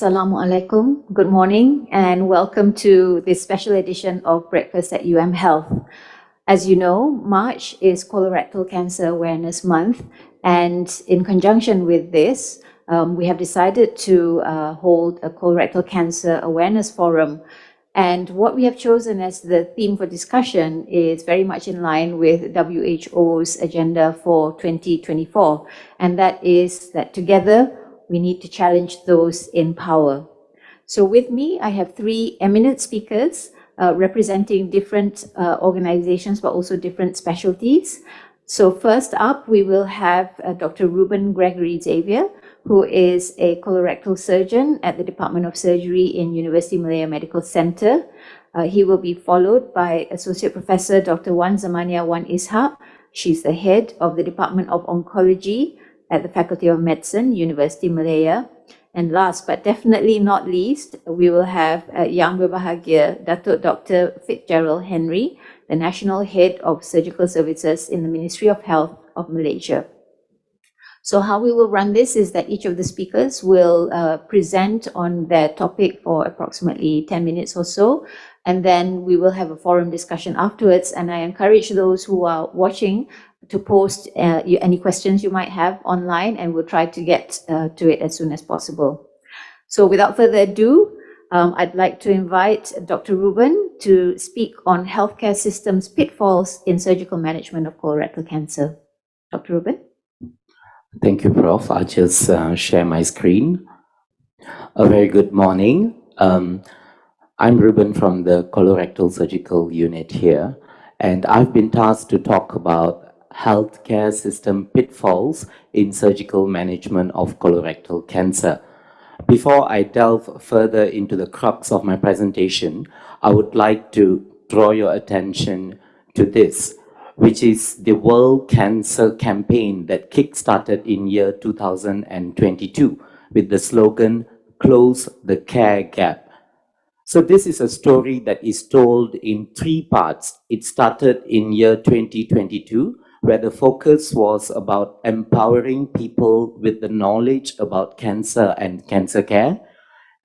Assalamualaikum. Good morning and welcome to this special edition of Breakfast at UMHealth. As you know, March is Colorectal Cancer Awareness Month, and in conjunction with this, we have decided to hold a Colorectal Cancer Awareness Forum. And what we have chosen as the theme for discussion is very much in line with WHO's agenda for 2024, and that is that together we need to challenge those in power. So with me, I have three eminent speakers representing different organizations, but also different specialties. So first up, we will have Dr. Ruben Gregory Xavier, who is a colorectal surgeon at the Department of Surgery in University Malaya Medical Center. He will be followed by Associate Professor Dr. Wan Zamaniah Wan Ishak. She's the head of the Department of Oncology at the Faculty of Medicine, University Malaya. And last but definitely not least, we will have YBhg Dato Dr. Fitjerald Henry, the National Head of Surgical Services in the Ministry of Health of Malaysia. So how we will run this is that each of the speakers will present on their topic for approximately 10 minutes or so, and then we will have a forum discussion afterwards. And I encourage those who are watching to post any questions you might have online, and we'll try to get to it as soon as possible. So without further ado, I'd like to invite Dr. Ruben to speak on healthcare systems pitfalls in surgical management of colorectal cancer. Dr. Ruben? Thank you, Prof. I'll just share my screen. A very good morning. I'm Ruben from the Colorectal Surgical Unit here, and I've been tasked to talk about healthcare system pitfalls in surgical management of colorectal cancer. Before I delve further into the crux of my presentation, I would like to draw your attention to this, which is the World Cancer Campaign that kick-started in year 2022 with the slogan, "Close the Care Gap." So this is a story that is told in three parts. It started in year 2022, where the focus was about empowering people with the knowledge about cancer and cancer care.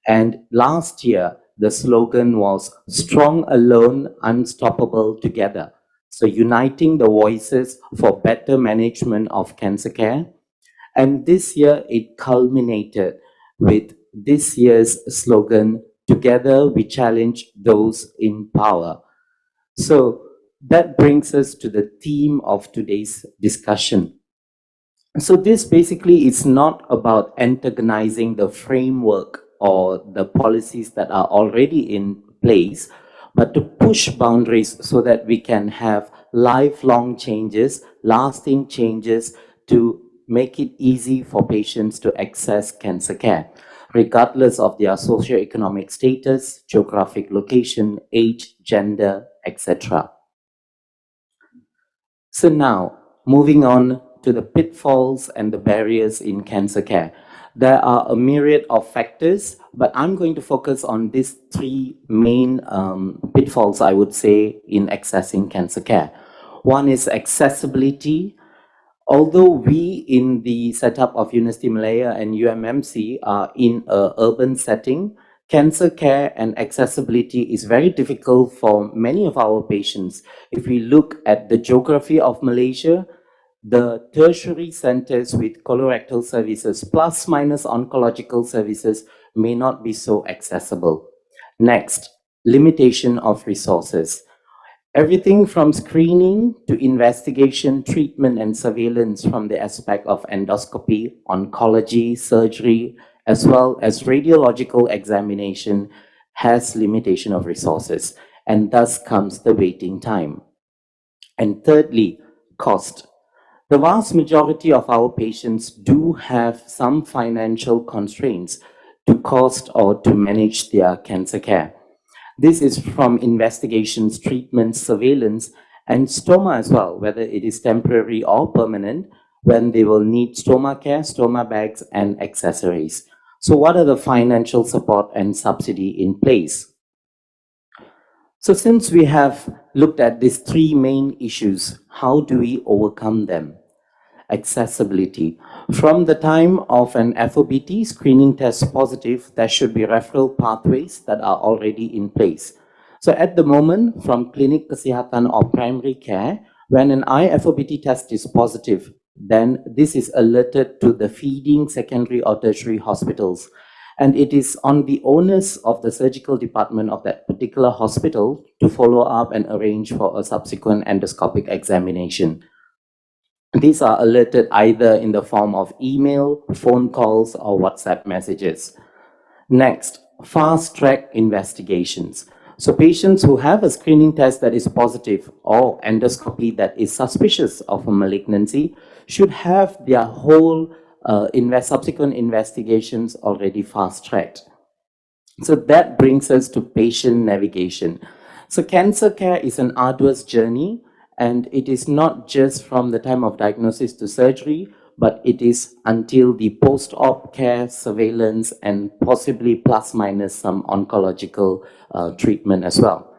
And last year, the slogan was "Strong Alone, Unstoppable Together." So uniting the voices for better management of cancer care. And this year, it culminated with this year's slogan, "Together we challenge those in power." So that brings us to the theme of today's discussion. So this basically is not about antagonizing the framework or the policies that are already in place, but to push boundaries so that we can have lifelong changes, lasting changes to make it easy for patients to access cancer care, regardless of their socioeconomic status, geographic location, age, gender, etc. So now, moving on to the pitfalls and the barriers in cancer care. There are a myriad of factors, but I'm going to focus on these three main pitfalls, I would say, in accessing cancer care. One is accessibility. Although we in the setup of University Malaya and UMMC are in an urban setting, cancer care and accessibility is very difficult for many of our patients. If we look at the geography of Malaysia, the tertiary centers with colorectal services plus minus oncological services may not be so accessible. Next, limitation of resources. Everything from screening to investigation, treatment, and surveillance from the aspect of endoscopy, oncology, surgery, as well as radiological examination has limitation of resources, and thus comes the waiting time. And thirdly, cost. The vast majority of our patients do have some financial constraints to cost or to manage their cancer care. This is from investigations, treatments, surveillance, and stoma as well, whether it is temporary or permanent, when they will need stoma care, stoma bags, and accessories. So what are the financial support and subsidy in place? So since we have looked at these three main issues, how do we overcome them? accessibility. From the time of an FOBT screening test positive, there should be referral pathways that are already in place. So at the moment, from clinic kesihatan or primary care, when an IFOBT test is positive, then this is alerted to the feeding secondary or tertiary hospitals. And it is on the onus of the surgical department of that particular hospital to follow up and arrange for a subsequent endoscopic examination. These are alerted either in the form of email, phone calls, or WhatsApp messages. Next, fast-track investigations. So patients who have a screening test that is positive or endoscopy that is suspicious of a malignancy should have their whole subsequent investigations already fast-tracked. So that brings us to patient navigation. So cancer care is an arduous journey, and it is not just from the time of diagnosis to surgery, but it is until the post-op care, surveillance, and possibly plus minus some oncological treatment as well.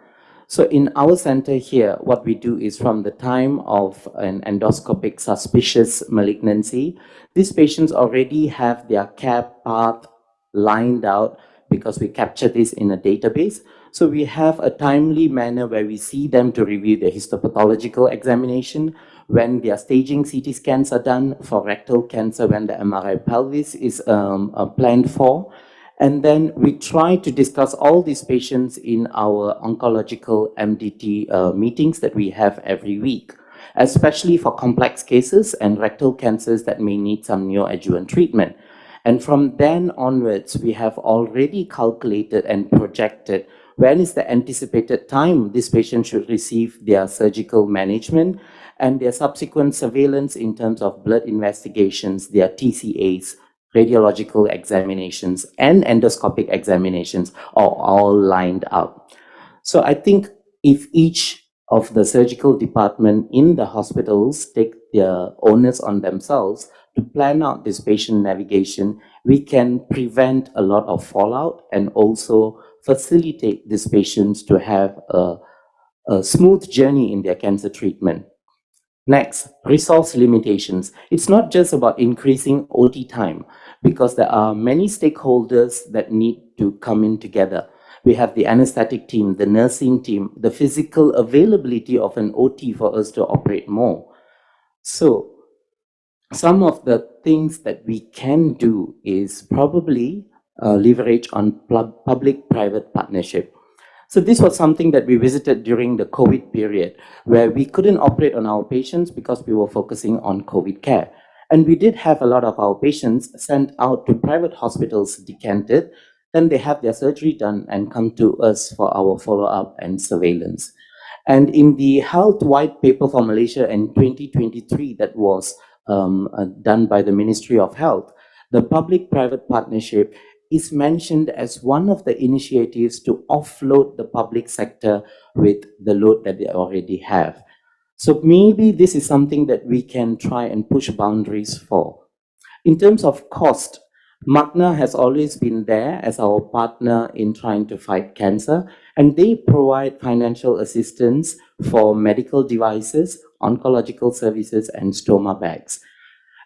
So in our center here, what we do is from the time of an endoscopic suspicious malignancy, these patients already have their care path lined out because we capture this in a database. So we have a timely manner where we see them to review the histopathological examination, when their staging CT scans are done for rectal cancer, when the MRI pelvis is planned for. And then we try to discuss all these patients in our oncological MDT meetings that we have every week, especially for complex cases and rectal cancers that may need some neoadjuvant treatment. And from then onwards, we have already calculated and projected when is the anticipated time this patient should receive their surgical management and their subsequent surveillance in terms of blood investigations, their TCAs, radiological examinations, and endoscopic examinations are all lined up. So I think if each of the surgical department in the hospitals take their onus on themselves to plan out this patient navigation, we can prevent a lot of fallout and also facilitate these patients to have a smooth journey in their cancer treatment. Next, resource limitations. It's not just about increasing OT time because there are many stakeholders that need to come in together. We have the anesthetic team, the nursing team, the physical availability of an OT for us to operate more. So some of the things that we can do is probably leverage on public-private partnership. So this was something that we visited during the COVID period, where we couldn't operate on our patients because we were focusing on COVID care. And we did have a lot of our patients sent out to private hospitals decanted, then they have their surgery done and come to us for our follow-up and surveillance. And in the health white paper for Malaysia in 2023 that was done by the Ministry of Health, the public-private partnership is mentioned as one of the initiatives to offload the public sector with the load that they already have. So maybe this is something that we can try and push boundaries for. In terms of cost, Magna has always been there as our partner in trying to fight cancer, and they provide financial assistance for medical devices, oncological services, and stoma bags.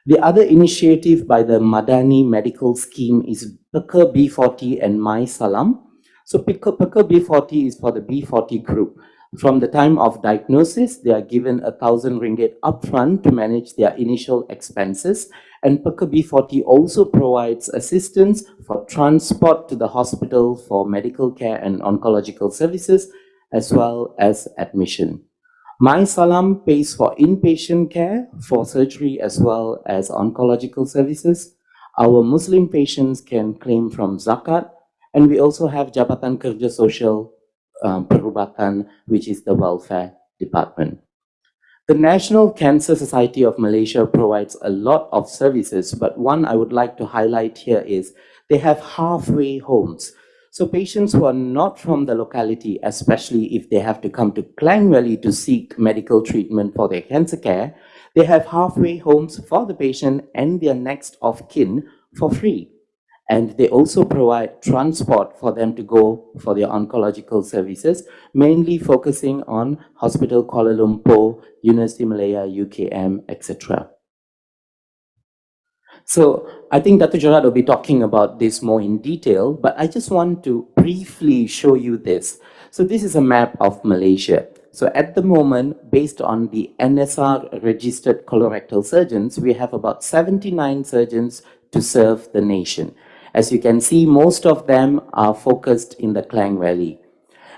The other initiative by the Madani Medical Scheme is Peka B40 and My Salam. So Peka B40 is for the B40 group. From the time of diagnosis, they are given 1,000 ringgit upfront to manage their initial expenses. And Peka B40 also provides assistance for transport to the hospital for medical care and oncological services, as well as admission. My Salam pays for inpatient care, for surgery, as well as oncological services. Our Muslim patients can claim from Zakat, and we also have Jabatan Kerja Sosial Perubatan, which is the welfare department. The National Cancer Society of Malaysia provides a lot of services, but one I would like to highlight here is they have halfway homes. So patients who are not from the locality, especially if they have to come to Klang Valley to seek medical treatment for their cancer care, they have halfway homes for the patient and their next of kin for free. And they also provide transport for them to go for their oncological services, mainly focusing on Hospital Kuala Lumpur, University Malaya, UKM, etc. So I think Dr. Gerard will be talking about this more in detail, but I just want to briefly show you this. So this is a map of Malaysia. So at the moment, based on the NSR registered colorectal surgeons, we have about 79 surgeons to serve the nation. As you can see, most of them are focused in the Klang Valley.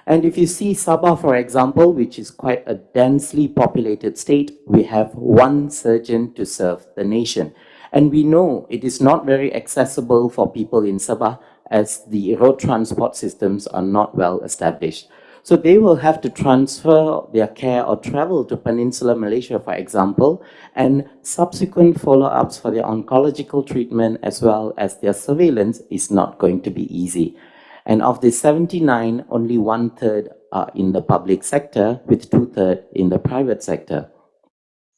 And if you see Sabah, for example, which is quite a densely populated state, we have one surgeon to serve the nation. And we know it is not very accessible for people in Sabah as the road transport systems are not well established. So they will have to transfer their care or travel to Peninsular Malaysia, for example, and subsequent follow-ups for their oncological treatment as well as their surveillance is not going to be easy. And of the 79, only one-third are in the public sector, with two-thirds in the private sector.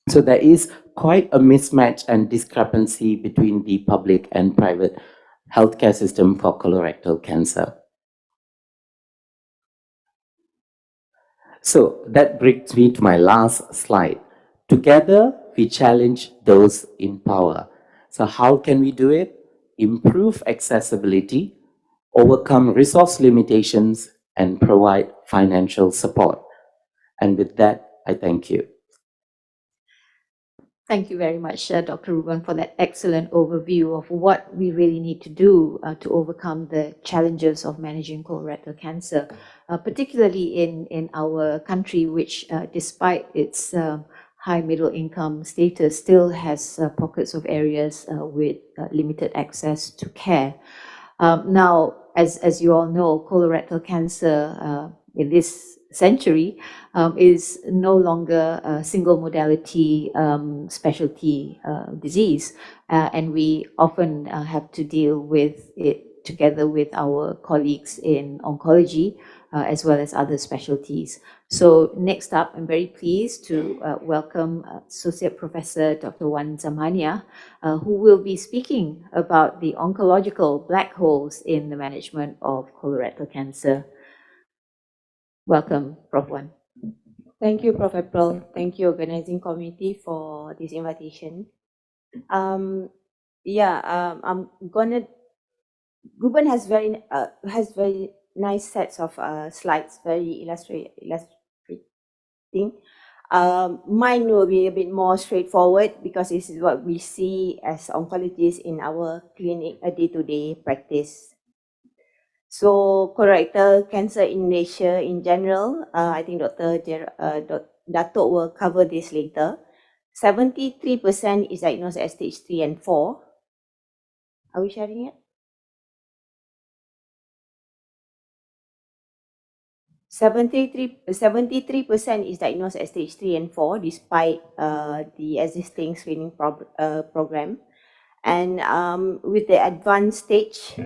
So there is quite a mismatch and discrepancy between the public and private healthcare system for colorectal cancer. So that brings me to my last slide. Together, we challenge those in power. So how can we do it? Improve accessibility, overcome resource limitations, and provide financial support. And with that, I thank you. Thank you very much, Dr. Ruben, for that excellent overview of what we really need to do to overcome the challenges of managing colorectal cancer, particularly in our country, which, despite its high middle income status, still has pockets of areas with limited access to care. Now, as you all know, colorectal cancer in this century is no longer a single modality specialty disease, and we often have to deal with it together with our colleagues in oncology as well as other specialties. So next up, I'm very pleased to welcome Associate Professor Dr. Wan Zamaniah, who will be speaking about the oncological black holes in the management of colorectal cancer. Welcome, Prof. Wan. Thank you, Prof. April. Thank you, organizing committee, for this invitation. I'm gonna. Ruben has very nice sets of slides, very illustrating. Mine will be a bit more straightforward because this is what we see as oncologists in our clinic, a day-to-day practice. So colorectal cancer in Malaysia in general, I think Dato will cover this later. 73% is diagnosed as stage 3 and 4. Are we sharing it? 73% is diagnosed at stage 3 and 4 despite the existing screening program. And with the advanced stage,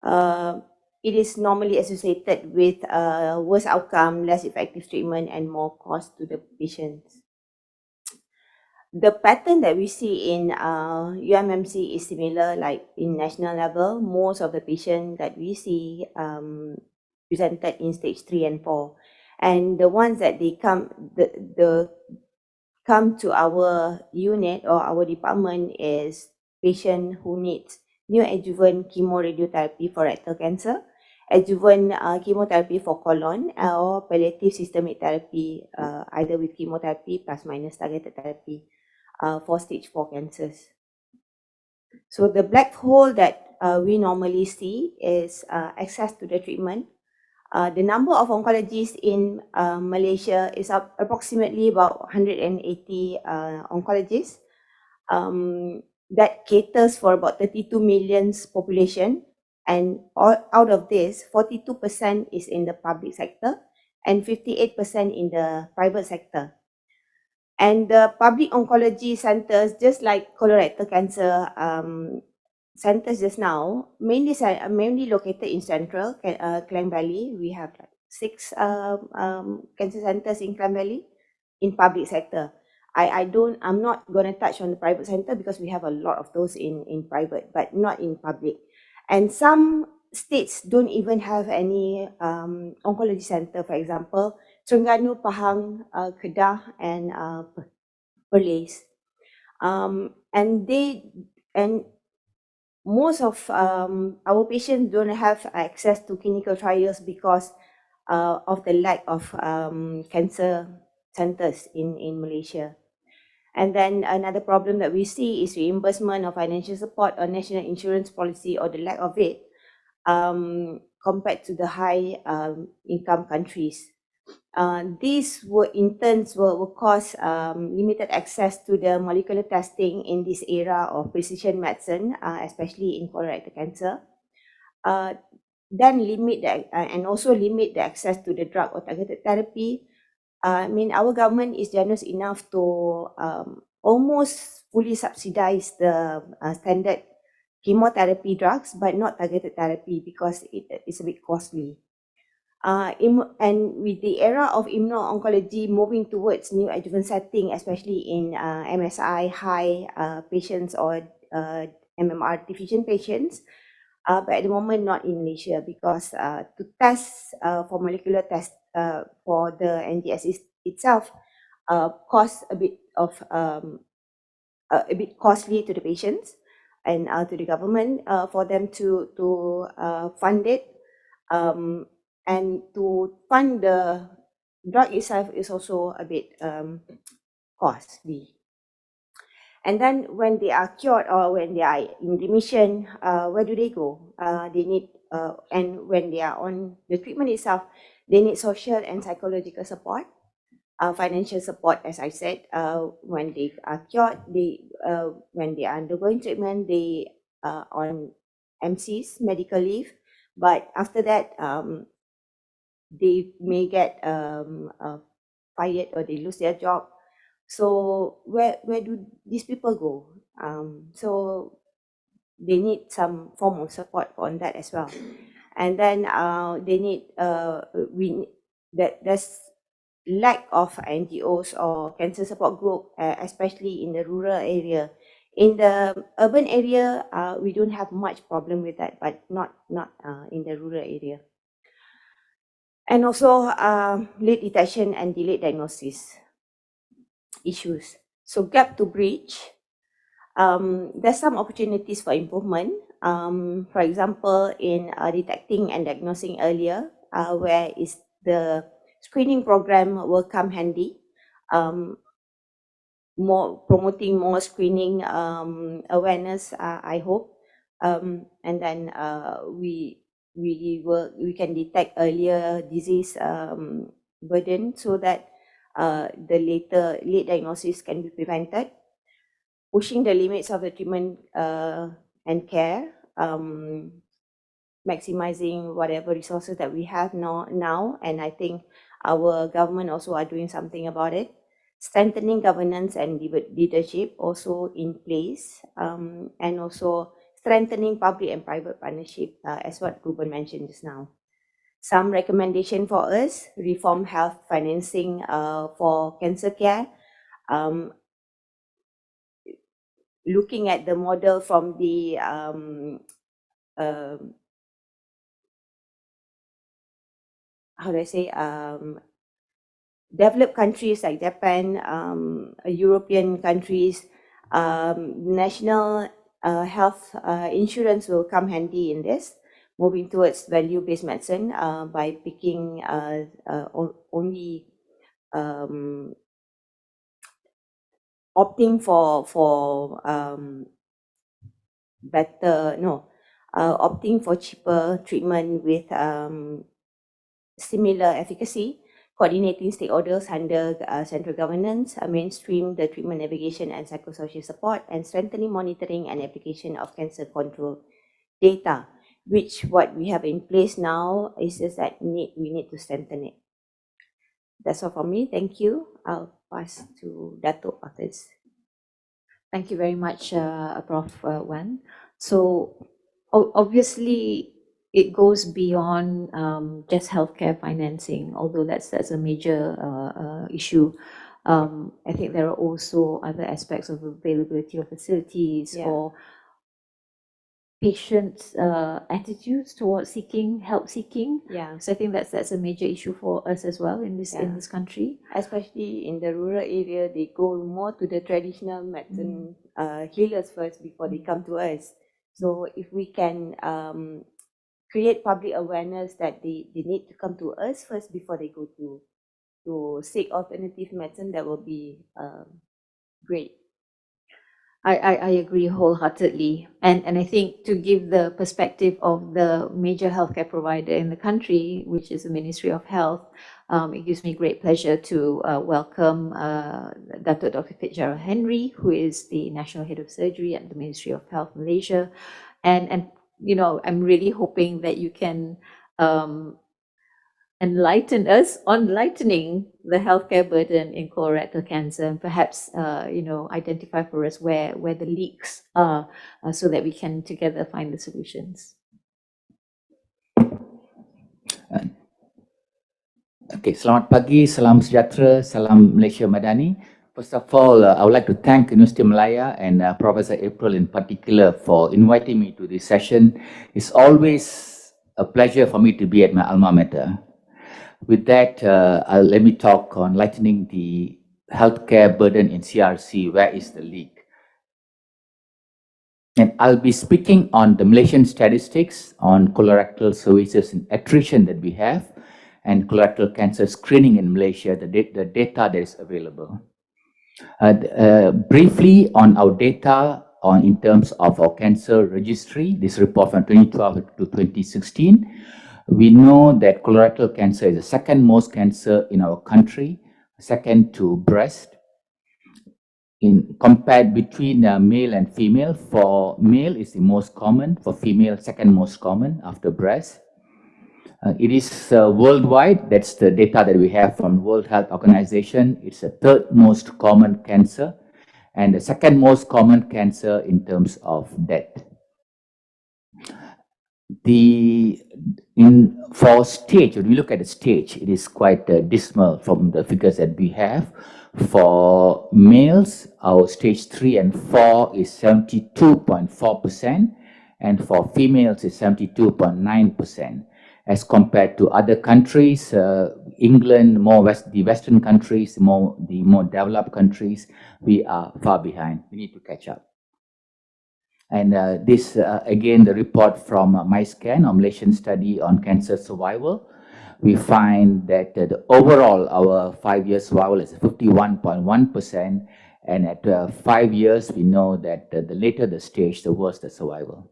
it is normally associated with worse outcome, less effective treatment, and more cost to the patients. The pattern that we see in UMMC is similar, like in national level. Most of the patients that we see presented in stage 3 and 4, and the ones that they come to our unit or our department is patient who needs neoadjuvant chemoradiotherapy for rectal cancer, adjuvant chemotherapy for colon, or palliative systemic therapy, either with chemotherapy plus minus targeted therapy for stage 4 cancers. So the black hole that we normally see is access to the treatment. The number of oncologists in Malaysia is approximately about 180 oncologists. That caters for about 32 million population, and out of this, 42% is in the public sector and 58% in the private sector. And the public oncology centers, just like colorectal cancer centers just now, mainly located in central Klang Valley. We have like 6 cancer centers in Klang Valley in public sector. I'm not going to touch on the private center because we have a lot of those in private, but not in public. And some states don't even have any oncology center. For example, Terengganu, Pahang, Kedah, and Perlis. And most of our patients don't have access to clinical trials because of the lack of cancer centers in Malaysia. And then another problem that we see is reimbursement of financial support or national insurance policy, or the lack of it, compared to the high income countries. These will in turn will cause limited access to the molecular testing in this era of precision medicine, especially in colorectal cancer. Then limit and also limit the access to the drug or targeted therapy. I mean, our government is generous enough to almost fully subsidize the standard chemotherapy drugs, but not targeted therapy because it is a bit costly. And with the era of immuno-oncology moving towards new adjuvant setting, especially in MSI high patients or MMR deficient patients, but at the moment not in Malaysia, because to test for molecular test for the NGS itself costs a bit costly to the patients and to the government for them to fund it. And to fund the drug itself is also a bit costly. And then when they are cured or when they are in remission, where do they go? They need, and when they are on the treatment itself, they need social and psychological support, financial support, as I said. When they are cured, when they are undergoing treatment, they are on MCs, medical leave. But after that, they may get fired or they lose their job. So where do these people go? So they need some form of support on that as well. And then they need there's lack of NGOs or cancer support group, especially in the rural area. In the urban area, we don't have much problem with that, but not in the rural area. And also late detection and delayed diagnosis issues. So gap to bridge. There's some opportunities for improvement. For example, in detecting and diagnosing earlier, where is the screening program will come handy. More promoting more screening awareness, I hope. And then we can detect earlier disease burden, so that the late diagnosis can be prevented. Pushing the limits of the treatment and care, maximizing whatever resources that we have now, and I think our government also are doing something about it. Strengthening governance and leadership also in place, and also strengthening public and private partnership, as what Ruben mentioned just now. Some recommendation for us: reform health financing for cancer care, looking at the model from the how do I say, developed countries like Japan, European countries. National health insurance will come handy in this, moving towards value-based medicine by picking only opting for opting for cheaper treatment with similar efficacy, coordinating stakeholders under central governance, mainstream the treatment navigation and psychosocial support, and strengthening monitoring and application of cancer control data, which what we have in place now is just that we need to strengthen it. That's all from me. Thank you. I'll pass to Dato after this. Thank you very much, Prof. Wan. So obviously, it goes beyond just healthcare financing, although that's a major issue. I think there are also other aspects of availability of facilities, or patients' attitudes towards seeking help seeking. Yeah, So I think that's a major issue for us as well in this country. especially in the rural area, they go more to the traditional medicine healers first before they come to us. So if we can create public awareness that they need to come to us first before they go to seek alternative medicine, that will be great. I agree wholeheartedly. And I think to give the perspective of the major healthcare provider in the country, which is the Ministry of Health, it gives me great pleasure to welcome Dato Dr. Fitjerald Henry, who is the National Head of Surgery at the Ministry of Health Malaysia. And you know, I'm really hoping that you can enlighten us on lightening the healthcare burden in colorectal cancer, and perhaps you know, identify for us where the leaks are, so that we can together find the solutions. Okay, selamat pagi, salam sejahtera, salam Malaysia Madani. First of all, I would like to thank University Malaya and Professor April in particular for inviting me to this session. It's always a pleasure for me to be at my alma mater. With that, let me talk on lightening the healthcare burden in CRC. Where is the leak? And I'll be speaking on the Malaysian statistics on colorectal services and attrition that we have, and colorectal cancer screening in Malaysia, the data that is available. Briefly on our data in terms of our cancer registry, this report from 2012 to 2016, we know that colorectal cancer is the second most cancer in our country, second to breast. In compared between male and female, for male is the most common, for female second most common after breast. It is worldwide, that's the data that we have from World Health Organization. It's the third most common cancer and the second most common cancer in terms of death. For stage, when we look at the stage, it is quite dismal from the figures that we have. For males, our stage 3 and 4 is 72.4%, and for females is 72.9%. As compared to other countries, England, the Western countries, the more developed countries, we are far behind. We need to catch up. And this, again, the report from MyScan, our Malaysian study on cancer survival, we find that the overall, our 5-year survival is 51.1%, and at 5 years, we know that the later the stage, the worse the survival.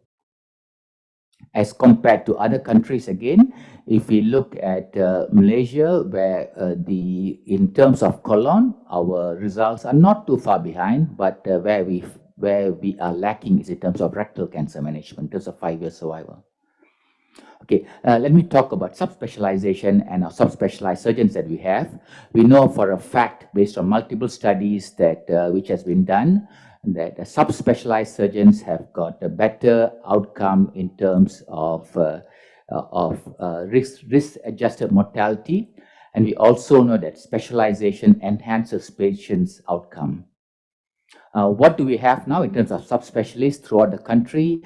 As compared to other countries, again, if we look at Malaysia, where in terms of colon, our results are not too far behind, but where we are lacking is in terms of rectal cancer management, in terms of 5-year survival. Okay, let me talk about subspecialization and our subspecialized surgeons that we have. We know for a fact, based on multiple studies that which has been done, that subspecialized surgeons have got a better outcome in terms of risk-adjusted mortality. And we also know that specialization enhances patients' outcome. What do we have now in terms of subspecialists throughout the country?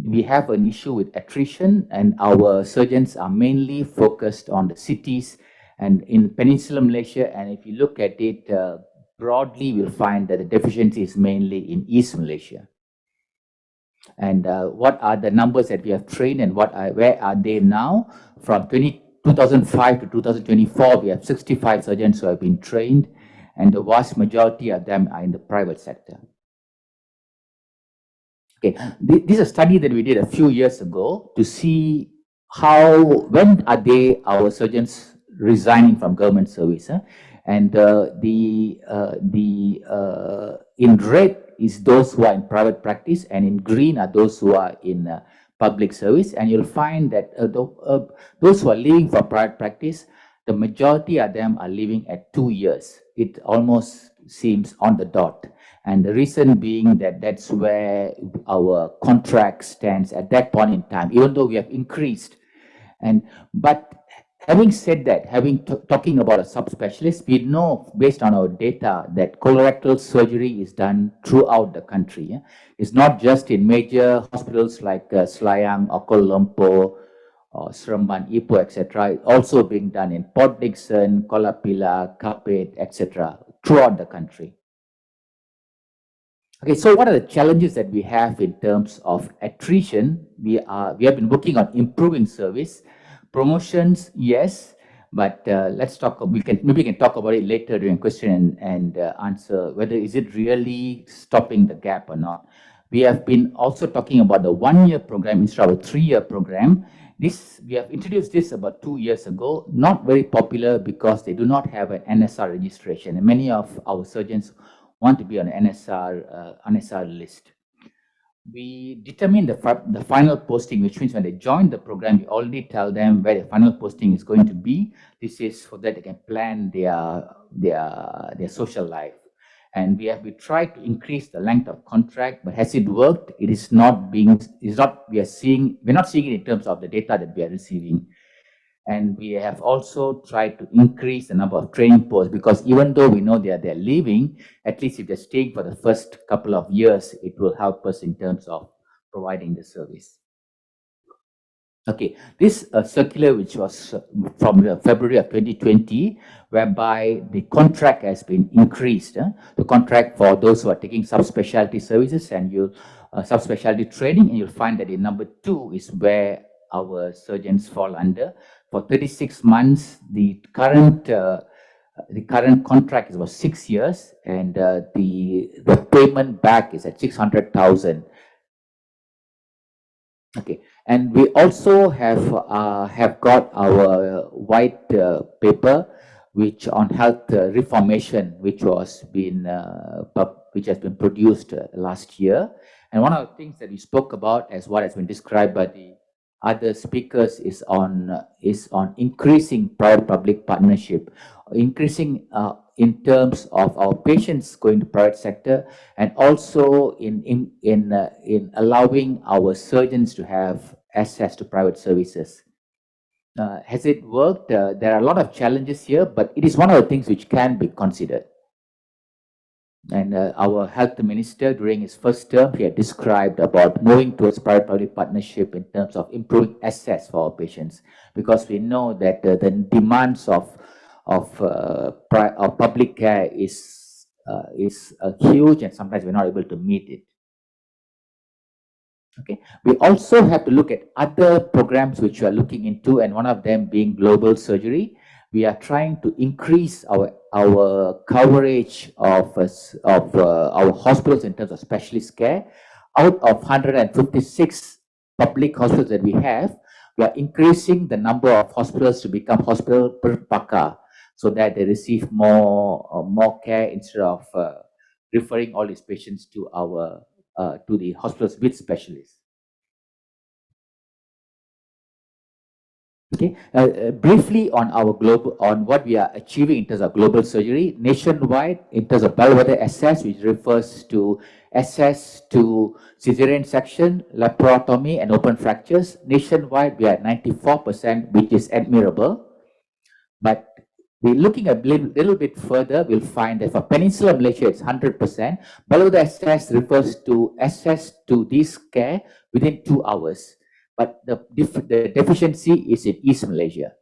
We have an issue with attrition, and our surgeons are mainly focused on the cities and in Peninsular Malaysia. And if you look at it broadly, we'll find that the deficiency is mainly in East Malaysia. And what are the numbers that we have trained, and where are they now? From 2005 to 2024, we have 65 surgeons who have been trained, and the vast majority of them are in the private sector. Okay, this is a study that we did a few years ago to see when are our surgeons resigning from government service. And in red is those who are in private practice, and in green are those who are in public service. And you'll find that those who are leaving for private practice, the majority of them are leaving at 2 years. It almost seems on the dot. And the reason being that that's where our contract stands at that point in time, even though we have increased. But Having said that, talking about a subspecialist, we know based on our data that colorectal surgery is done throughout the country. Yeah? It's not just in major hospitals like Selayang or Kuala Lumpur or Seremban, Ipoh, etc. It's also being done in Port Dickson, Kuala Pilah, Kapit, etc. throughout the country. Okay, so what are the challenges that we have in terms of attrition? We have been working on improving service, promotions, yes, but let's talk. Maybe we can talk about it later during question and answer. Whether is it really stopping the gap or not? We have been also talking about the 1-year program instead of a 3-year program. We have introduced this about 2 years ago. Not very popular because they do not have an NSR registration, and many of our surgeons want to be on NSR list. We determine the final posting, which means when they join the program, we already tell them where the final posting is going to be. This is so that they can plan their social life. And we tried to increase the length of contract, but has it worked? It is not being. We're not seeing it in terms of the data that we are receiving. And we have also tried to increase the number of training posts, because even though we know they're leaving, at least if they're staying for the first couple of years, it will help us in terms of providing the service. Okay, this circular, which was from February of 2020, whereby the contract has been increased. The contract for those who are taking subspecialty services and subspecialty training, and you'll find that in number 2 is where our surgeons fall under. For 36 months, the current contract is about 6 years, and the payment back is at 600,000. Okay, and we also have got our white paper, which on health reformation, which has been produced last year. And one of the things that we spoke about, as what has been described by the other speakers, is on increasing private-public partnership, increasing in terms of our patients going to private sector, and also in allowing our surgeons to have access to private services. Has it worked? There are a lot of challenges here, but it is one of the things which can be considered. And our health minister, during his first term, he had described about moving towards private-public partnership in terms of improving access for our patients, because we know that the demands of public care is huge, and sometimes we're not able to meet it. Okay, we also have to look at other programs which we are looking into, and one of them being global surgery. We are trying to increase our coverage of our hospitals in terms of specialist care. Out of 156 public hospitals that we have, we are increasing the number of hospitals to become hospital per pakar, so that they receive more care instead of referring all these patients to the hospitals with specialists. Okay, briefly on what we are achieving in terms of global surgery nationwide, in terms of bellwether access, which refers to access to cesarean section, laparotomy, and open fractures. Nationwide, we are at 94%, which is admirable. But we're looking a little bit further, we'll find that for Peninsular Malaysia, it's 100%. Bellwether access refers to access to this care within 2 hours. But the deficiency is in East Malaysia.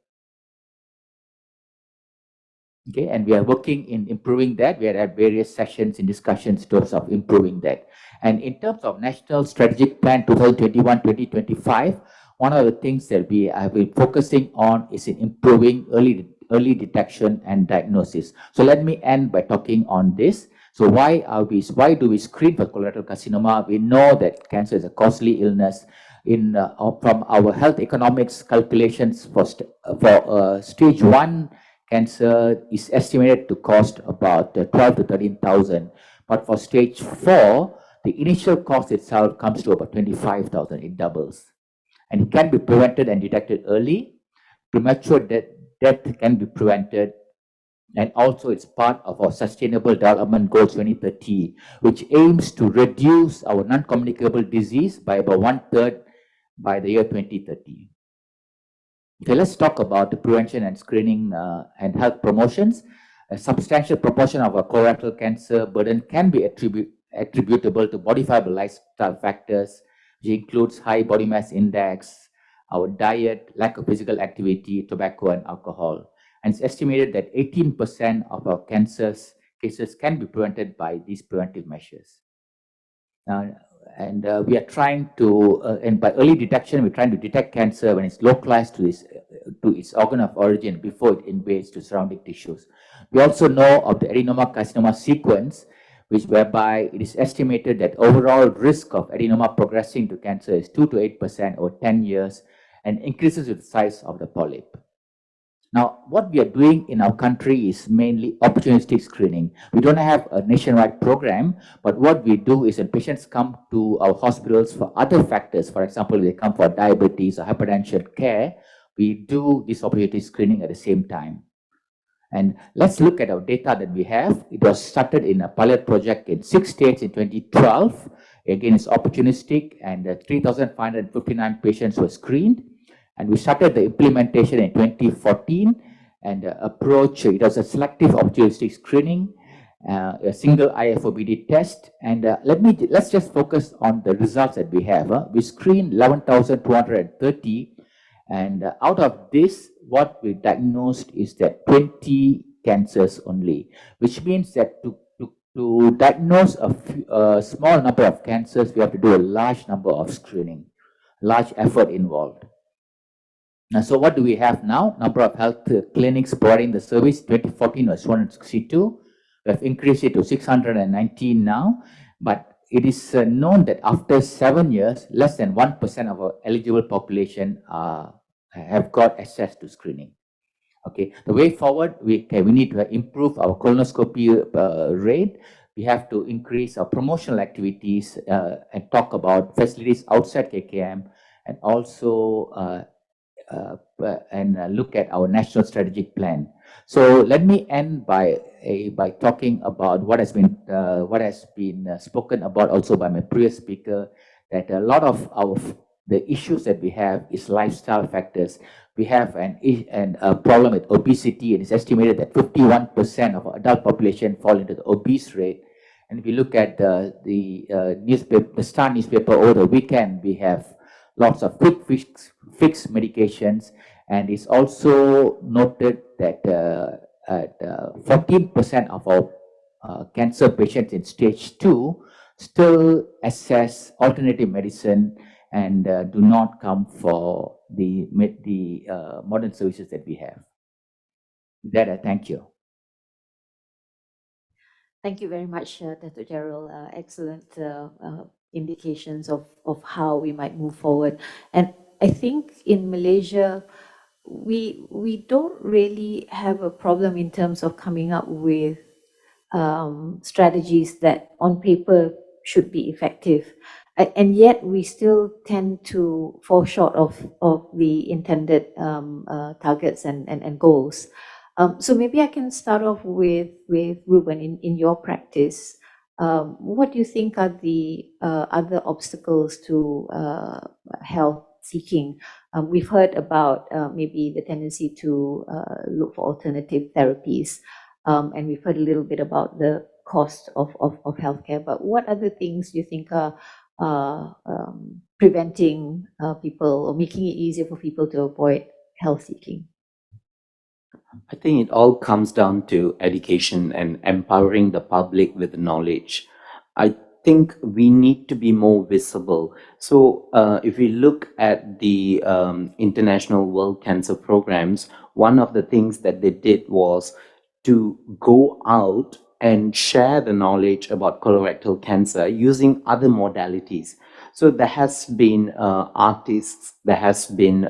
Okay, and we are working in improving that. We are at various sessions in discussions in terms of improving that. And in terms of National Strategic Plan 2021-2025, one of the things that we have been focusing on is in improving early detection and diagnosis. So let me end by talking on this. So why do we screen for colorectal carcinoma? We know that cancer is a costly illness. From our health economics calculations, for stage 1 cancer is estimated to cost about 12 to 13,000, but for stage 4, the initial cost itself comes to about 25,000. It doubles, and it can be prevented and detected early. Premature death can be prevented. And also, it's part of our Sustainable Development Goals 2030, which aims to reduce our non-communicable disease by about 1/3 by the year 2030. Okay, let's talk about the prevention and screening and health promotions. A substantial proportion of our colorectal cancer burden can be attributable to modifiable lifestyle factors, which includes high body mass index, our diet, lack of physical activity, tobacco, and alcohol. And it's estimated that 18% of our cases can be prevented by these preventive measures. And we are trying to, and by early detection, we're trying to detect cancer when it's localized to its organ of origin before it invades to surrounding tissues. We also know of the adenoma carcinoma sequence, whereby it is estimated that overall risk of adenoma progressing to cancer is 2 to 8% over 10 years and increases with the size of the polyp. Now, what we are doing in our country is mainly opportunistic screening. We don't have a nationwide program, but what we do is when patients come to our hospitals for other factors, for example, they come for diabetes or hypertension care, we do this opportunistic screening at the same time. And let's look at our data that we have. It was started in a pilot project in 6 states in 2012. Again, it's opportunistic, and 3,559 patients were screened. And we started the implementation in 2014, and the approach, it was a selective opportunistic screening, a single IFOBD test. And let's just focus on the results that we have. We screened 11,230, and out of this, what we diagnosed is that 20 cancers only, which means that to diagnose a small number of cancers, we have to do a large number of screening, large effort involved. So what do we have now? Number of health clinics providing the service, 2014 was 262. We have increased it to 619 now, but it is known that after 7 years, less than 1% of our eligible population have got access to screening. Okay, the way forward, we need to improve our colonoscopy rate. We have to increase our promotional activities and talk about facilities outside KKM, and also look at our national strategic plan. So let me end by talking about what has been spoken about also by my previous speaker, that a lot of the issues that we have is lifestyle factors. We have a problem with obesity, and it's estimated that 51% of our adult population fall into the obese rate. And if you look at the newspaper, the Star newspaper over the weekend, we have lots of quick fix medications, and it's also noted that 14% of our cancer patients in stage 2 still access alternative medicine and do not come for the modern services that we have. With that, I thank you. Thank you very much, Dato Gerald. Excellent indications of how we might move forward. And I think in Malaysia, we don't really have a problem in terms of coming up with strategies that on paper should be effective. And yet we still tend to fall short of the intended targets and goals. So maybe I can start off with Ruben in your practice. What do you think are the other obstacles to health seeking? We've heard about maybe the tendency to look for alternative therapies, and we've heard a little bit about the cost of healthcare. But what other things do you think are preventing people or making it easier for people to avoid health seeking? I think it all comes down to education and empowering the public with knowledge. I think we need to be more visible. So if we look at the International World Cancer Programs, one of the things that they did was to go out and share the knowledge about colorectal cancer using other modalities. So there has been artists, there has been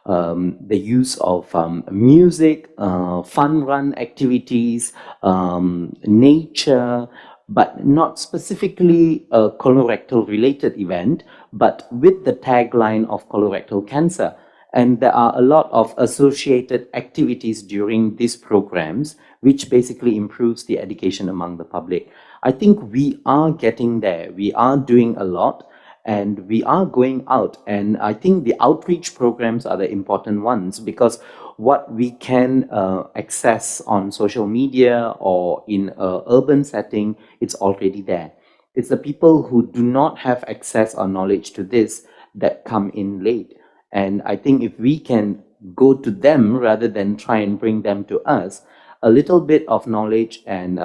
the use of music, fun run activities, nature, but not specifically a colorectal related event, but with the tagline of colorectal cancer. And there are a lot of associated activities during these programs, which basically improves the education among the public. I think we are getting there. We are doing a lot. And we are going out, and I think the outreach programs are the important ones, because what we can access on social media or in a urban setting, it's already there. It's the people who do not have access or knowledge to this that come in late. And I think if we can go to them rather than try and bring them to us, a little bit of knowledge and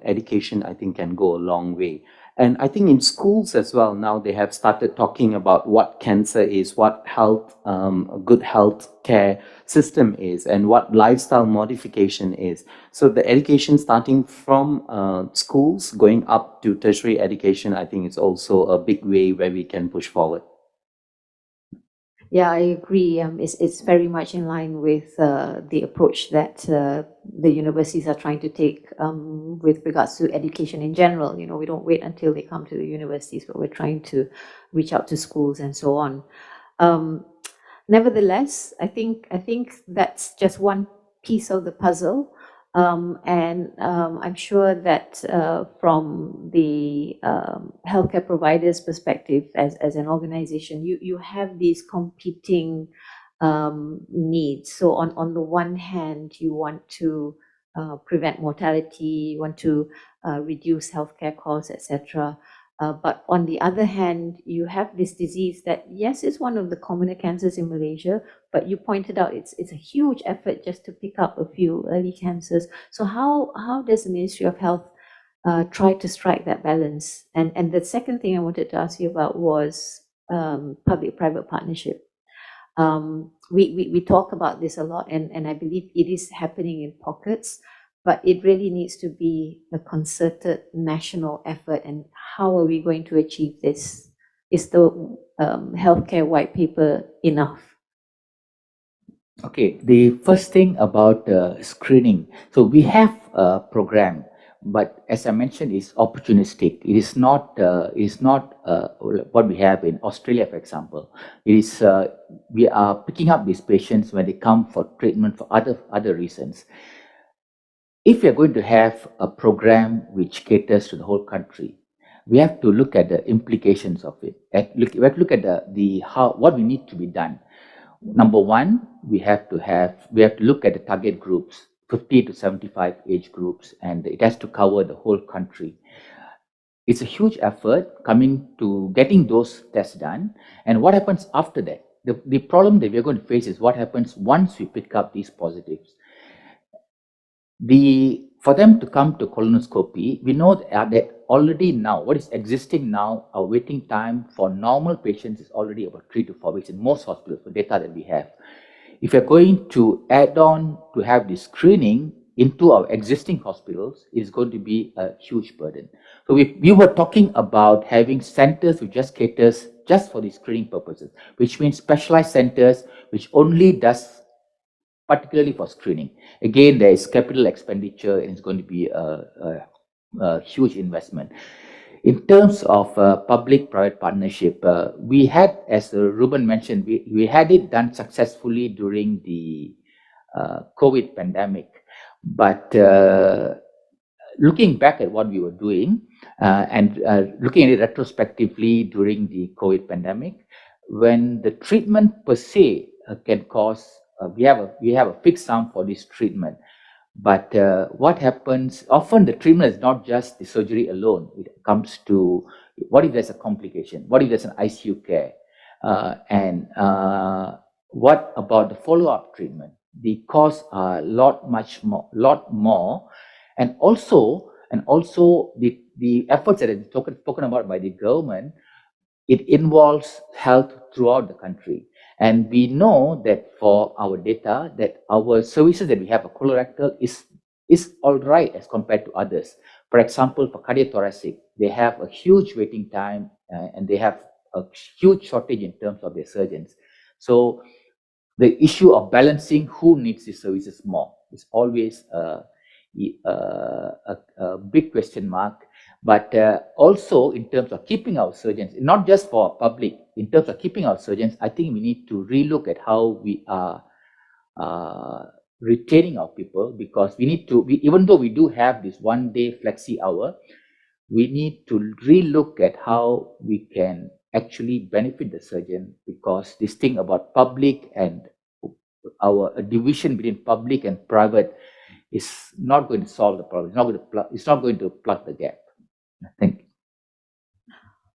education, I think, can go a long way. And I think in schools as well, now they have started talking about what cancer is, what health, a good health care system is, and what lifestyle modification is. So the education starting from schools going up to tertiary education, I think is also a big way where we can push forward. Yeah, I agree. It's very much in line with the approach that the universities are trying to take with regards to education in general. You know, we don't wait until they come to the universities, but we're trying to reach out to schools and so on. Nevertheless, I think that's just one piece of the puzzle. And I'm sure that from the healthcare providers' perspective, as an organization, you have these competing needs. So on the one hand, you want to prevent mortality, you want to reduce healthcare costs, etc. But on the other hand, you have this disease that, yes, is one of the commoner cancers in Malaysia, but you pointed out it's a huge effort just to pick up a few early cancers. So how does the Ministry of Health try to strike that balance? And the second thing I wanted to ask you about was public-private partnership. We talk about this a lot, and I believe it is happening in pockets, but it really needs to be a concerted national effort. And how are we going to achieve this? Is the healthcare white paper enough? Okay, the first thing about screening. So we have a program, but as I mentioned, it's opportunistic. It is not. What we have in Australia, for example. It is. We are picking up these patients when they come for treatment for other reasons. If we are going to have a program which caters to the whole country, we have to look at the implications of it. We have to look at the how what we need to be done. Number one, we have to look at the target groups, 50 to 75 age groups, and it has to cover the whole country. It's a huge effort coming to getting those tests done. And what happens after that? The problem that we're going to face is what happens once we pick up these positives. For them to come to colonoscopy, we know that already now, what is existing now, our waiting time for normal patients is already about 3 to 4 weeks in most hospitals, for data that we have. If you're going to add on to have this screening into our existing hospitals, it's going to be a huge burden. So we were talking about having centers which just caters just for the screening purposes, which means specialized centers which only does particularly for screening. Again, there is capital expenditure and it's going to be a huge investment. In terms of public-private partnership, we had, as Ruben mentioned, we had it done successfully during the COVID pandemic. But looking back at what we were doing and looking at it retrospectively during the COVID pandemic, when the treatment per se can cause, we have a fixed sum for this treatment. But what happens, often the treatment is not just the surgery alone. It comes to, what if there's a complication? What if there's an ICU care? And what about the follow-up treatment? The costs are lot more. And also the efforts that are spoken about by the government, it involves health throughout the country. And we know that for our data, that our services that we have for colorectal is all right as compared to others. For example, for cardiothoracic, they have a huge waiting time and they have a huge shortage in terms of their surgeons. So the issue of balancing who needs these services more is always a big question mark. But also in terms of keeping our surgeons, not just for public, in terms of keeping our surgeons, I think we need to relook at how we are retaining our people, because we need to, even though we do have this 1 day flexi hour, we need to relook at how we can actually benefit the surgeon, because this thing about public and our division between public and private is not going to solve the problem. It's not going to plug the gap. Thank you.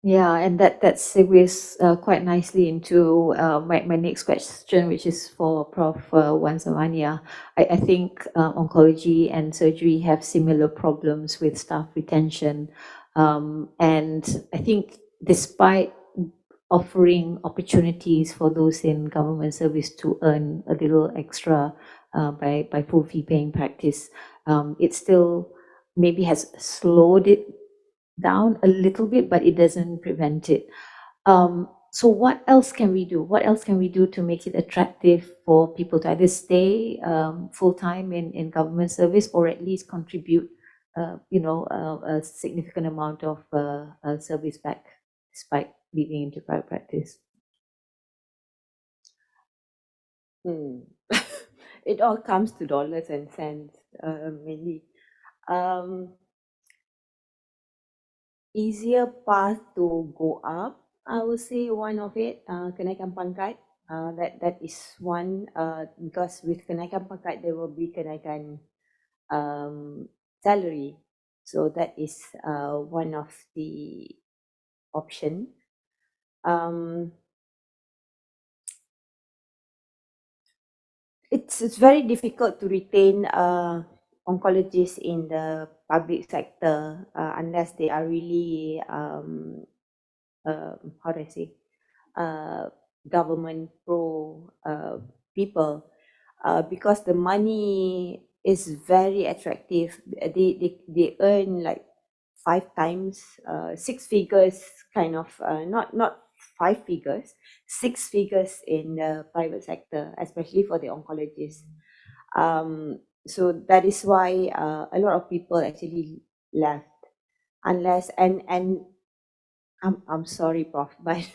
Yeah, and that segues quite nicely into my next question, which is for Prof. Wan Zamaniah. I think oncology and surgery have similar problems with staff retention. And I think despite offering opportunities for those in government service to earn a little extra by full fee paying practice, it still maybe has slowed it down a little bit, but it doesn't prevent it. So what else can we do? What else can we do to make it attractive for people to either stay full time in government service, or at least contribute, a significant amount of service back despite leaving into private practice? It all comes to dollars and cents, mainly. Easier path to go up, I would say one of it, kenaikan pangkat. That is one, because with kenaikan pangkat there will be kenaikan salary. So that is one of the option. It's very difficult to retain oncologists in the public sector unless they are really how do I say, government pro people, because the money is very attractive. They earn like 5 times, 6 figures kind of, not 5 figures, 6 figures in the private sector, especially for the oncologists. So that is why a lot of people actually left, unless and I'm sorry, Prof, but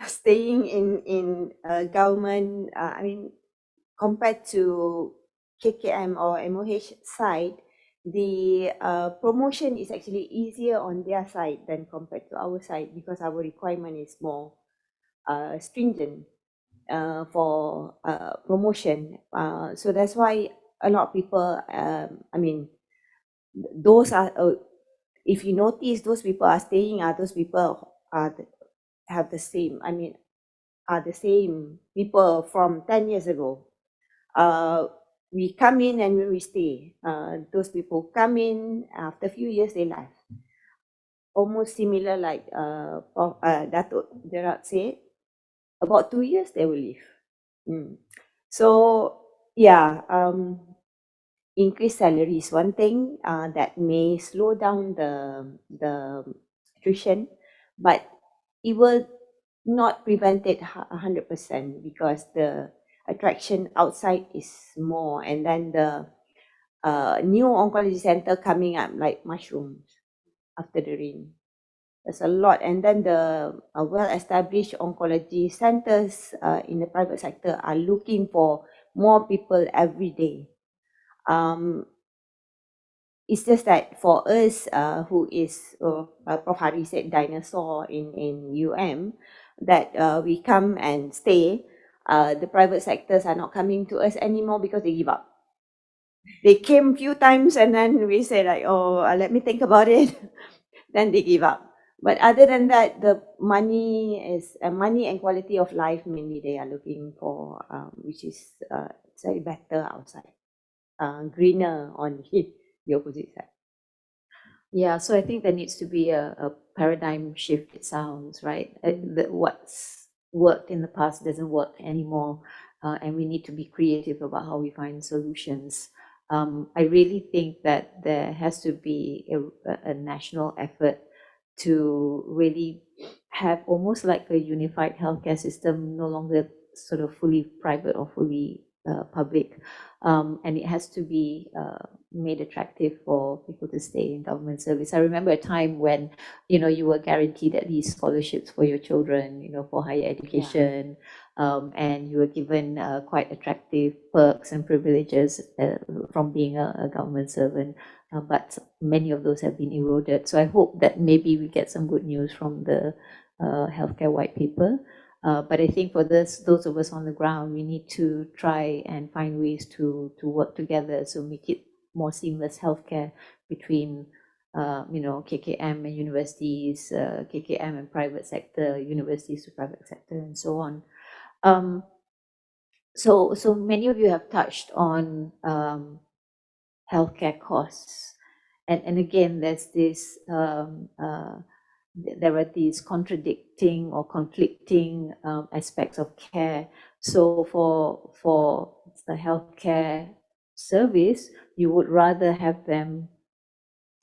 staying in government, I mean, compared to KKM or MOH side, the promotion is actually easier on their side than compared to our side, because our requirement is more stringent for promotion. So that's why a lot of people, I mean, those are, if you notice, those people are staying, are those people have the same, I mean, are the same people from 10 years ago. We come in and we stay. Those people come in, after a few years they left. Almost similar like Dato Dr said, about 2 years they will leave. So yeah, increased salary is one thing that may slow down the attrition, but it will not prevent it 100%, because the attraction outside is more, and then the new oncology center coming up like mushrooms after the rain. There's a lot, and then the well-established oncology centers in the private sector are looking for more people every day. It's just that for us, who is, Prof. Hari said, dinosaur in that we come and stay, the private sectors are not coming to us anymore because they give up. They came few times and then we say like, oh, let me think about it. Then they give up. But other than that, the money is money and quality of life mainly they are looking for, which is slightly better outside, greener on the opposite side. Yeah, so I think there needs to be a paradigm shift, it sounds, right? That what's worked in the past doesn't work anymore, and we need to be creative about how we find solutions. I really think that there has to be a national effort to really have almost like a unified healthcare system, no longer sort of fully private or fully public, and it has to be made attractive for people to stay in government service. I remember a time when, you were guaranteed at least scholarships for your children, for higher education, and you were given quite attractive perks and privileges from being a government servant. but many of those have been eroded. So I hope that maybe we get some good news from the healthcare white paper. But I think for those of us on the ground, we need to try and find ways to work together, so make it more seamless healthcare between KKM and universities, KKM and private sector, universities to private sector, and so on. So many of you have touched on healthcare costs, and again, there's this there are these contradicting or conflicting aspects of care. So for the healthcare service, you would rather have them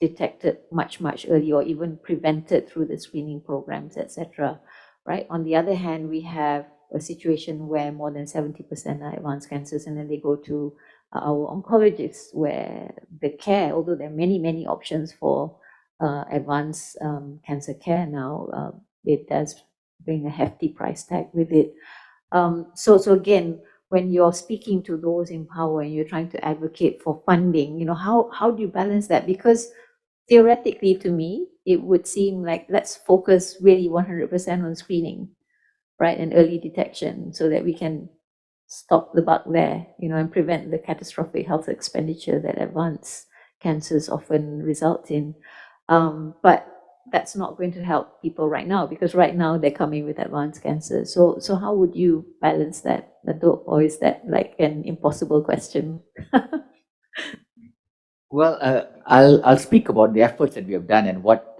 detected much earlier, or even prevented through the screening programs, etc. Right? On the other hand, we have a situation where more than 70% are advanced cancers, and then they go to our oncologists, where the care, although there are many options for advanced cancer care now, it does bring a hefty price tag with it. So again, when you're speaking to those in power and you're trying to advocate for funding, how do you balance that? Because theoretically, to me, it would seem like, let's focus really 100% on screening, right, and early detection, so that we can stop the buck there, and prevent the catastrophic health expenditure that advanced cancers often result in. But that's not going to help people right now, because right now they're coming with advanced cancer. So how would you balance that, Dato? Or is that like an impossible question? Well, I'll speak about the efforts that we have done and what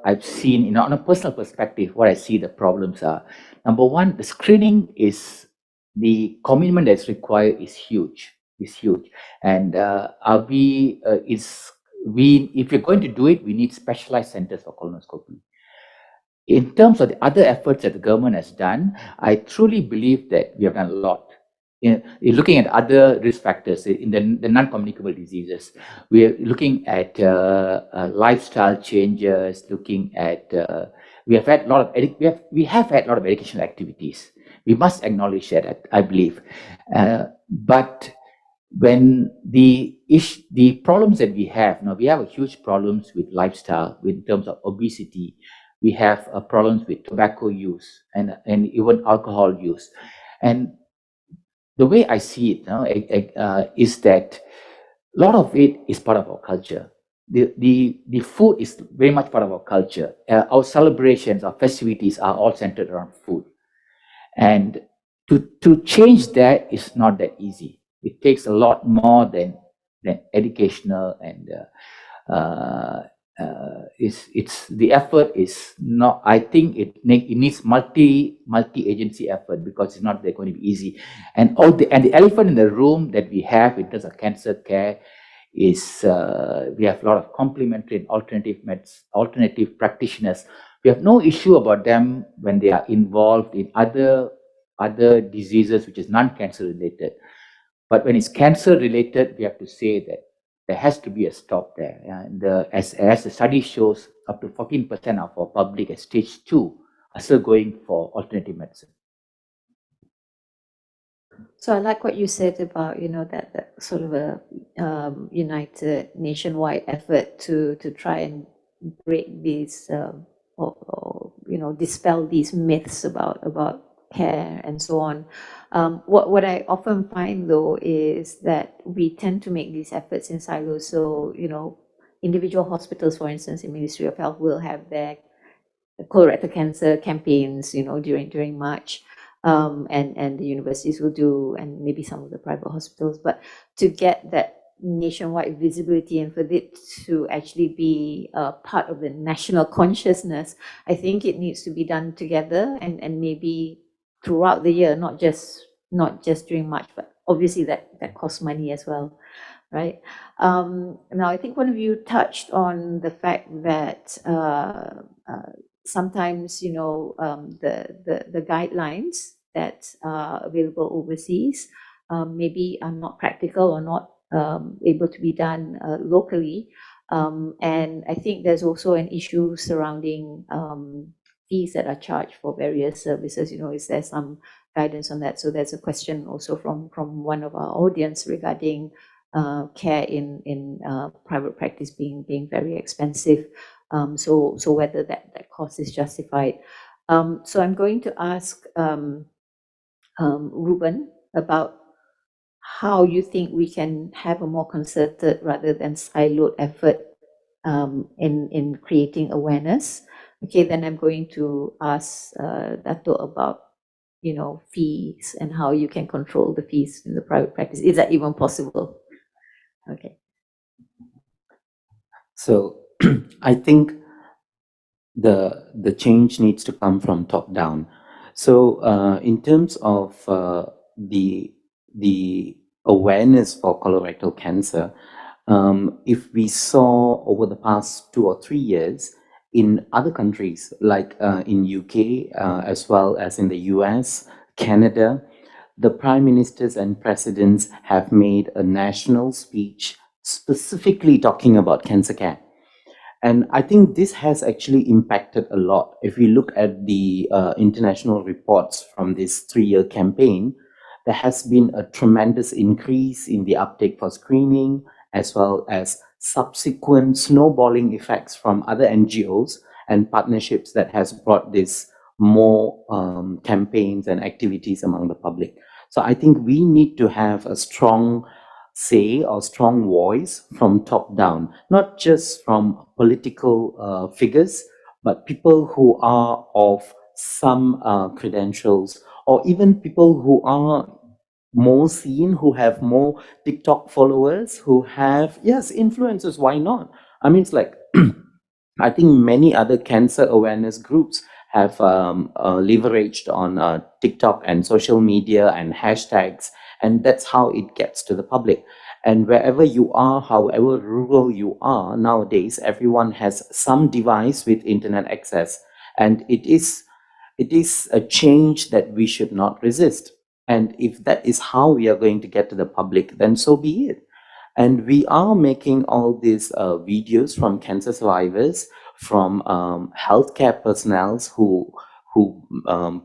I've seen. On a personal perspective, what I see the problems are. Number one, the screening is the commitment that's required is huge. And if you're going to do it, we need specialized centers for colonoscopy. In terms of the other efforts that the government has done, I truly believe that we have done a lot. In looking at other risk factors in the non-communicable diseases, we are looking at lifestyle changes. Looking at we have had a lot of educational activities. We must acknowledge that, I believe, but when the problems that we have now, we have a huge problems with lifestyle, in terms of obesity. We have problems with tobacco use and even alcohol use. And the way I see it now is that a lot of it is part of our culture. The food is very much part of our culture. Our celebrations, our festivities are all centered around food. And to change that is not that easy. It takes a lot more than educational, and it's the effort is not. I think it needs multi agency effort, because it's not going to be easy. And the elephant in the room that we have in terms of cancer care is we have a lot of complementary and alternative practitioners. We have no issue about them when they are involved in other diseases which is non-cancer related. But when it's cancer related, we have to say that there has to be a stop there. And as the study shows, up to 14% of our public at stage 2 are still going for alternative medicine. So I like what you said about, that sort of a united nationwide effort to try and break these or dispel these myths about care and so on. What I often find, though, is that we tend to make these efforts in silos. So individual hospitals, for instance, in Ministry of Health, will have their colorectal cancer campaigns, during March. And the universities will do, and maybe some of the private hospitals, but to get that nationwide visibility and for it to actually be part of the national consciousness, I think it needs to be done together, and maybe throughout the year, not just during March, but obviously that costs money as well, right? Now, I think one of you touched on the fact that sometimes, the guidelines that are available overseas maybe are not practical or not able to be done locally. And I think there's also an issue surrounding fees that are charged for various services. Is there some guidance on that? So there's a question also from one of our audience regarding care in private practice being very expensive. So whether that cost is justified. So I'm going to ask Ruben about how you think we can have a more concerted rather than siloed effort in creating awareness. Okay, then I'm going to ask Dato about fees and how you can control the fees in the private practice. Is that even possible? Okay. So I think the change needs to come from top down. So in terms of the awareness for colorectal cancer, if we saw over the past 2 or 3 years in other countries like in UK as well as in the US, Canada, the prime ministers and presidents have made a national speech specifically talking about cancer care. And I think this has actually impacted a lot. If we look at the international reports from this 3-year campaign, there has been a tremendous increase in the uptake for screening, as well as subsequent snowballing effects from other NGOs and partnerships that has brought this more campaigns and activities among the public. So I think we need to have a strong say or strong voice from top down, not just from political figures, but people who are of some credentials, or even people who are more seen, who have more TikTok followers, who have, yes, influencers, why not? I mean, it's like, I think many other cancer awareness groups have leveraged on TikTok and social media and hashtags, and that's how it gets to the public. And wherever you are, however rural you are, nowadays, everyone has some device with internet access, and it is a change that we should not resist. And if that is how we are going to get to the public, then so be it. And we are making all these videos from cancer survivors, from healthcare personnel who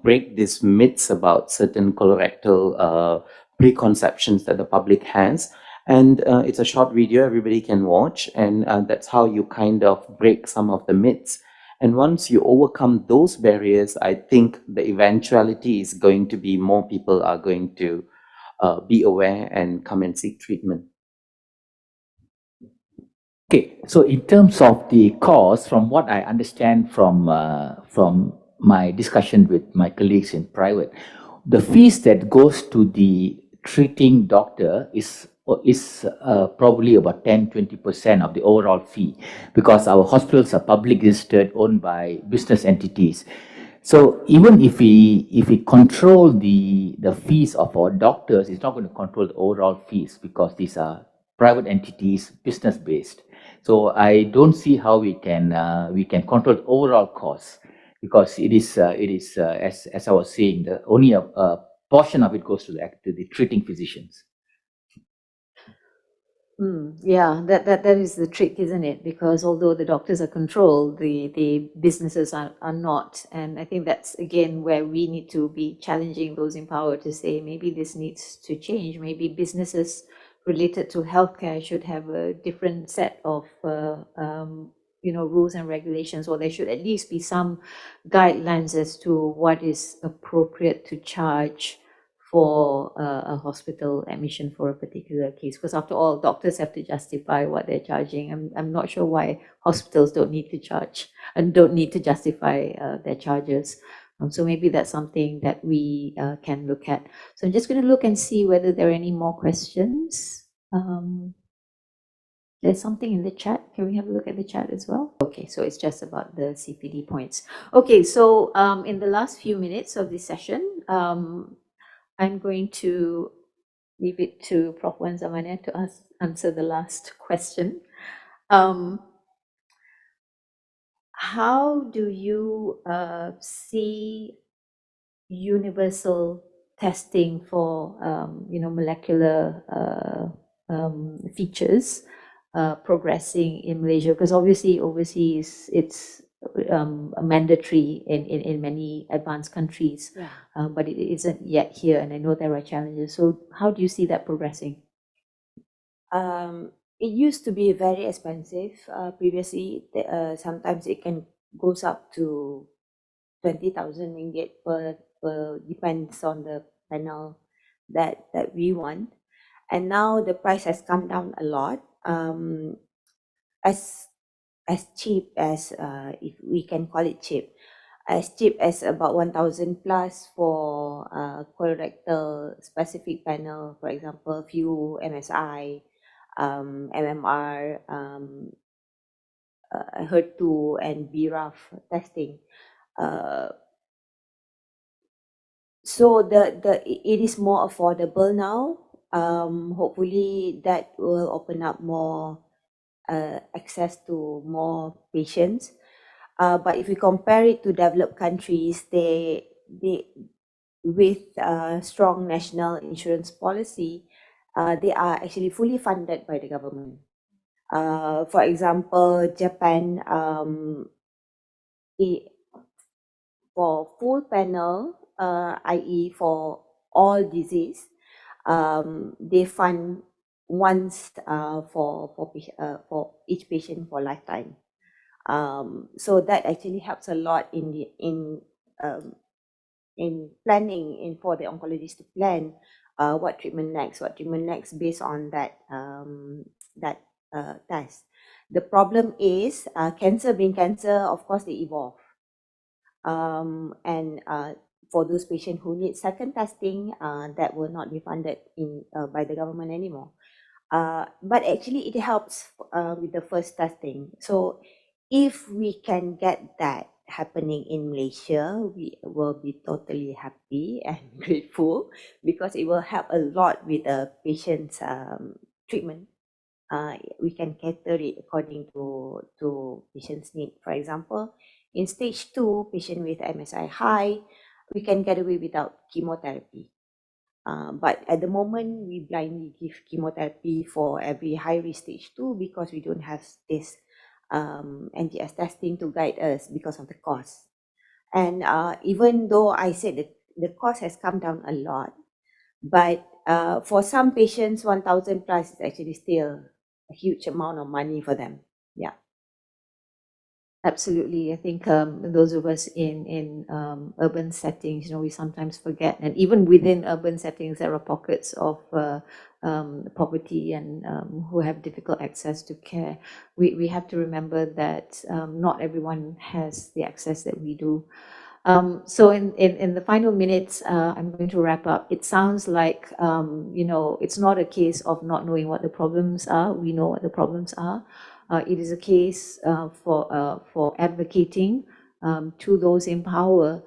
break these myths about certain colorectal preconceptions that the public has. And it's a short video everybody can watch, and that's how you kind of break some of the myths. And once you overcome those barriers, I think the eventuality is going to be more people are going to be aware and come and seek treatment. Okay, so in terms of the cost, from what I understand from my discussion with my colleagues in private, the fees that goes to the treating doctor is probably about 10-20% of the overall fee, because our hospitals are public listed, owned by business entities. So even if we control the fees of our doctors, it's not going to control the overall fees, because these are private entities, business based. So I don't see how we can control the overall cost, because it is as I was saying, only a portion of it goes to the treating physicians. Yeah, that is the trick, isn't it? Because although the doctors are controlled, the businesses are not. And I think that's again where we need to be challenging those in power to say maybe this needs to change. Maybe businesses related to healthcare should have a different set of rules and regulations, or there should at least be some guidelines as to what is appropriate to charge for a hospital admission for a particular case, because after all, doctors have to justify what they're charging. I'm not sure why hospitals don't need to charge and don't need to justify their charges. So maybe that's something that we can look at. So I'm just going to look and see whether there are any more questions. There's something in the chat. Can we have a look at the chat as well? Okay, so it's just about the CPD points. Okay, so in the last few minutes of this session, I'm going to leave it to Prof. Wan Zamaniah to answer the last question. How do you see universal testing for molecular features progressing in Malaysia? Because obviously overseas it's mandatory in many advanced countries, but it isn't yet here, and I know there are challenges. So how do you see that progressing? It used to be very expensive previously. Sometimes it can goes up to 20,000 ringgit per depends on the panel that we want. And now the price has come down a lot. As cheap as if we can call it cheap, as cheap as about 1,000 plus for colorectal specific panel, for example, few MSI, MMR, HER2 and BRAF testing. So it is more affordable now. Hopefully that will open up more access to more patients. But if we compare it to developed countries, they with strong national insurance policy, they are actually fully funded by the government. For example, Japan, for full panel, i.e. for all disease, they fund once for each patient for lifetime. So that actually helps a lot in planning for the oncologist to plan what treatment next based on that test. The problem is cancer being cancer, of course, they evolve. And for those patients who need second testing, that will not be funded by the government anymore. But actually it helps with the first testing. So if we can get that happening in Malaysia, we will be totally happy and grateful, because it will help a lot with the patient's treatment. We can cater it according to patient's need. For example, in stage 2, patient with MSI high, we can get away without chemotherapy. But at the moment, we blindly give chemotherapy for every high-risk stage 2 because we don't have this NGS testing to guide us because of the cost. And even though I said that the cost has come down a lot, but for some patients, 1,000 plus is actually still a huge amount of money for them. Yeah. Absolutely. I think those of us in urban settings, we sometimes forget, and even within urban settings, there are pockets of poverty and who have difficult access to care. We have to remember that not everyone has the access that we do. So in the final minutes, I'm going to wrap up. It sounds like, it's not a case of not knowing what the problems are. We know what the problems are. It is a case for advocating to those in power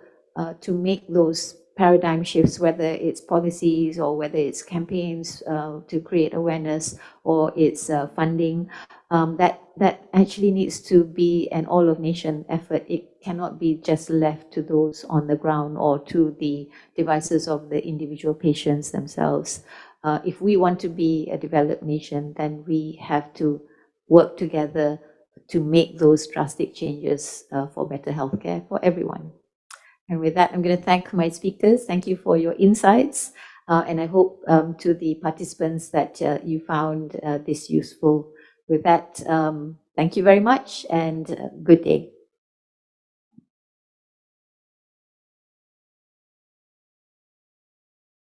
to make those paradigm shifts, whether it's policies or whether it's campaigns to create awareness or it's funding. That actually needs to be an all-of-nation effort. It cannot be just left to those on the ground or to the devices of the individual patients themselves. If we want to be a developed nation, then we have to work together to make those drastic changes for better healthcare for everyone. And with that, I'm going to thank my speakers. Thank you for your insights. And I hope to the participants that you found this useful. With that, thank you very much and good day.